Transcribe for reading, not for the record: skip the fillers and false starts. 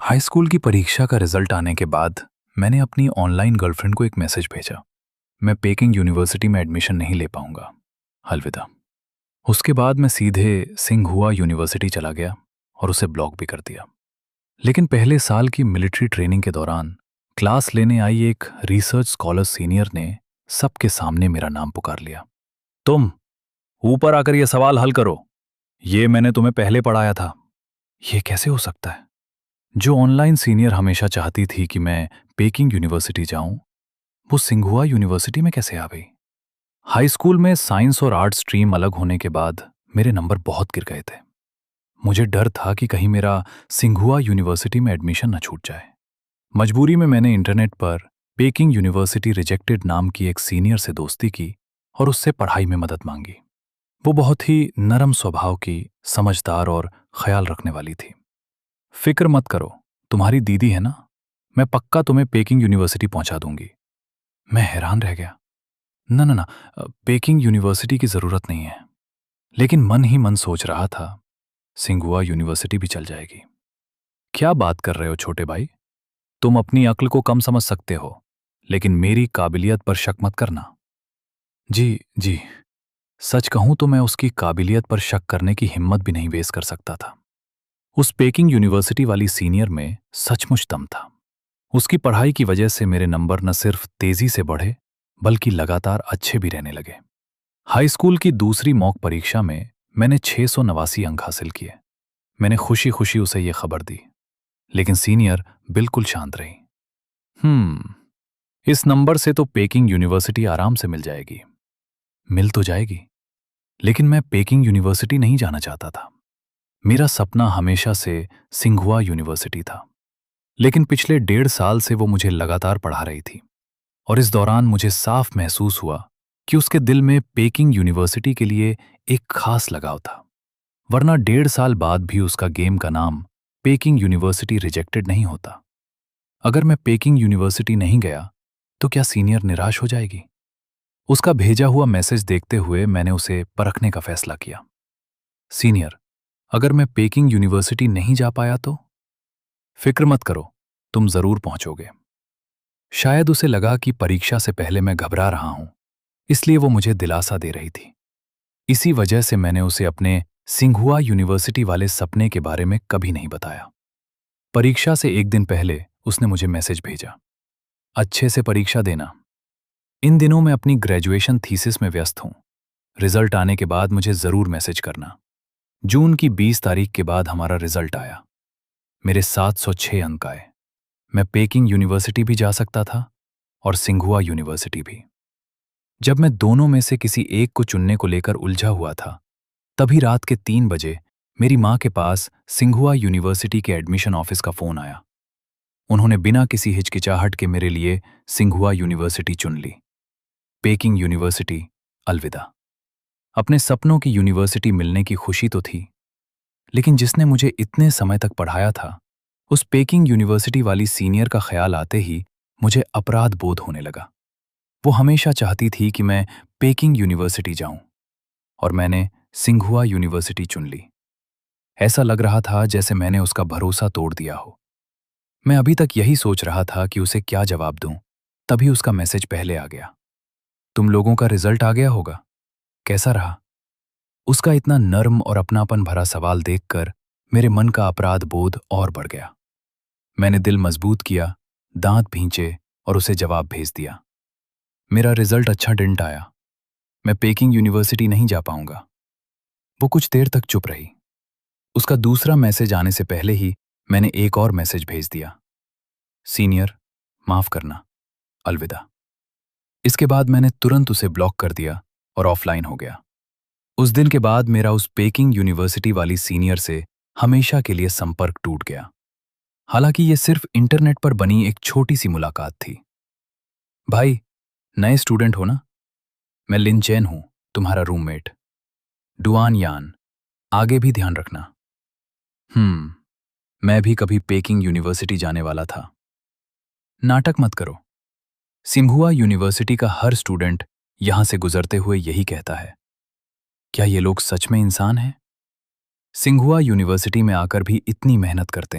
High school की परीक्षा का रिजल्ट आने के बाद मैंने अपनी ऑनलाइन गर्लफ्रेंड को एक मैसेज भेजा। मैं पेकिंग यूनिवर्सिटी में एडमिशन नहीं ले पाऊंगा, अलविदा। उसके बाद मैं सीधे सिंघुआ यूनिवर्सिटी चला गया और उसे ब्लॉक भी कर दिया। लेकिन पहले साल की मिलिट्री ट्रेनिंग के दौरान क्लास लेने आई एक रिसर्च स्कॉलर सीनियर ने सबके सामने मेरा नाम पुकार लिया। तुम ऊपर आकर यह सवाल हल करो, ये मैंने तुम्हें पहले पढ़ाया था। यह कैसे हो सकता है? जो ऑनलाइन सीनियर हमेशा चाहती थी कि मैं पेकिंग यूनिवर्सिटी जाऊं, वो सिंघुआ यूनिवर्सिटी में कैसे आ गई? हाई स्कूल में साइंस और आर्ट स्ट्रीम अलग होने के बाद मेरे नंबर बहुत गिर गए थे। मुझे डर था कि कहीं मेरा सिंघुआ यूनिवर्सिटी में एडमिशन न छूट जाए। मजबूरी में मैंने इंटरनेट पर पेकिंग यूनिवर्सिटी रिजेक्टेड नाम की एक सीनियर से दोस्ती की और उससे पढ़ाई में मदद मांगी। वो बहुत ही नरम स्वभाव की, समझदार और ख्याल रखने वाली थी। फिक्र मत करो, तुम्हारी दीदी है ना, मैं पक्का तुम्हें पेकिंग यूनिवर्सिटी पहुंचा दूंगी। मैं हैरान रह गया। ना ना ना, पेकिंग यूनिवर्सिटी की जरूरत नहीं है। लेकिन मन ही मन सोच रहा था, सिंघुआ यूनिवर्सिटी भी चल जाएगी। क्या बात कर रहे हो छोटे भाई? तुम अपनी अक्ल को कम समझ सकते हो, लेकिन मेरी काबिलियत पर शक मत करना। जी जी, सच कहूं तो मैं उसकी काबिलियत पर शक करने की हिम्मत भी नहीं वेस्ट कर सकता था। उस पेकिंग यूनिवर्सिटी वाली सीनियर में सचमुच दम था। उसकी पढ़ाई की वजह से मेरे नंबर न सिर्फ तेजी से बढ़े, बल्कि लगातार अच्छे भी रहने लगे। हाई स्कूल की दूसरी मॉक परीक्षा में मैंने 689 अंक हासिल किए। मैंने खुशी खुशी उसे यह खबर दी, लेकिन सीनियर बिल्कुल शांत रही। इस नंबर से तो पेकिंग यूनिवर्सिटी आराम से मिल जाएगी। मिल तो जाएगी, लेकिन मैं पेकिंग यूनिवर्सिटी नहीं जाना चाहता था। मेरा सपना हमेशा से सिंघुआ यूनिवर्सिटी था। लेकिन पिछले 1.5 साल से वो मुझे लगातार पढ़ा रही थी, और इस दौरान मुझे साफ महसूस हुआ कि उसके दिल में पेकिंग यूनिवर्सिटी के लिए एक खास लगाव था। वरना 1.5 साल बाद भी उसका गेम का नाम पेकिंग यूनिवर्सिटी रिजेक्टेड नहीं होता। अगर मैं पेकिंग यूनिवर्सिटी नहीं गया तो क्या सीनियर निराश हो जाएगी? उसका भेजा हुआ मैसेज देखते हुए मैंने उसे परखने का फैसला किया। सीनियर, अगर मैं पेकिंग यूनिवर्सिटी नहीं जा पाया तो? फिक्र मत करो, तुम जरूर पहुंचोगे। शायद उसे लगा कि परीक्षा से पहले मैं घबरा रहा हूं, इसलिए वो मुझे दिलासा दे रही थी। इसी वजह से मैंने उसे अपने सिंघुआ यूनिवर्सिटी वाले सपने के बारे में कभी नहीं बताया। परीक्षा से एक दिन पहले उसने मुझे मैसेज भेजा, अच्छे से परीक्षा देना। इन दिनों मैं अपनी ग्रेजुएशन थीसिस में व्यस्त हूं। रिजल्ट आने के बाद मुझे जरूर मैसेज करना। जून की 20 तारीख के बाद हमारा रिजल्ट आया। मेरे 706 अंक आए। मैं पेकिंग यूनिवर्सिटी भी जा सकता था और सिंघुआ यूनिवर्सिटी भी। जब मैं दोनों में से किसी एक को चुनने को लेकर उलझा हुआ था, तभी रात के 3 बजे मेरी मां के पास सिंघुआ यूनिवर्सिटी के एडमिशन ऑफिस का फोन आया। उन्होंने बिना किसी हिचकिचाहट के मेरे लिए सिंघुआ यूनिवर्सिटी चुन ली। पेकिंग यूनिवर्सिटी, अलविदा। अपने सपनों की यूनिवर्सिटी मिलने की खुशी तो थी, लेकिन जिसने मुझे इतने समय तक पढ़ाया था, उस पेकिंग यूनिवर्सिटी वाली सीनियर का ख्याल आते ही मुझे अपराध बोध होने लगा। वो हमेशा चाहती थी कि मैं पेकिंग यूनिवर्सिटी जाऊं, और मैंने सिंघुआ यूनिवर्सिटी चुन ली। ऐसा लग रहा था जैसे मैंने उसका भरोसा तोड़ दिया हो। मैं अभी तक यही सोच रहा था कि उसे क्या जवाब दूं, तभी उसका मैसेज पहले आ गया। तुम लोगों का रिजल्ट आ गया होगा, कैसा रहा? उसका इतना नर्म और अपनापन भरा सवाल देखकर मेरे मन का अपराध बोध और बढ़ गया। मैंने दिल मजबूत किया, दांत भींचे और उसे जवाब भेज दिया। मेरा रिजल्ट अच्छा डिडंट आया। मैं पेकिंग यूनिवर्सिटी नहीं जा पाऊंगा। वो कुछ देर तक चुप रही। उसका दूसरा मैसेज आने से पहले ही मैंने एक और मैसेज भेज दिया, सीनियर, माफ करना, अलविदा। इसके बाद मैंने तुरंत उसे ब्लॉक कर दिया और ऑफलाइन हो गया। उस दिन के बाद मेरा उस पेकिंग यूनिवर्सिटी वाली सीनियर से हमेशा के लिए संपर्क टूट गया। हालांकि ये सिर्फ इंटरनेट पर बनी एक छोटी सी मुलाकात थी। भाई, नए स्टूडेंट हो ना? मैं लिन चैन हूं, तुम्हारा रूममेट। डुआन यान, आगे भी ध्यान रखना। मैं भी कभी पेकिंग यूनिवर्सिटी जाने वाला था। नाटक मत करो। सिंघुआ यूनिवर्सिटी का हर स्टूडेंट यहां से गुजरते हुए यही कहता है। क्या ये लोग सच में इंसान हैं? सिंघुआ यूनिवर्सिटी में आकर भी इतनी मेहनत करते हैं।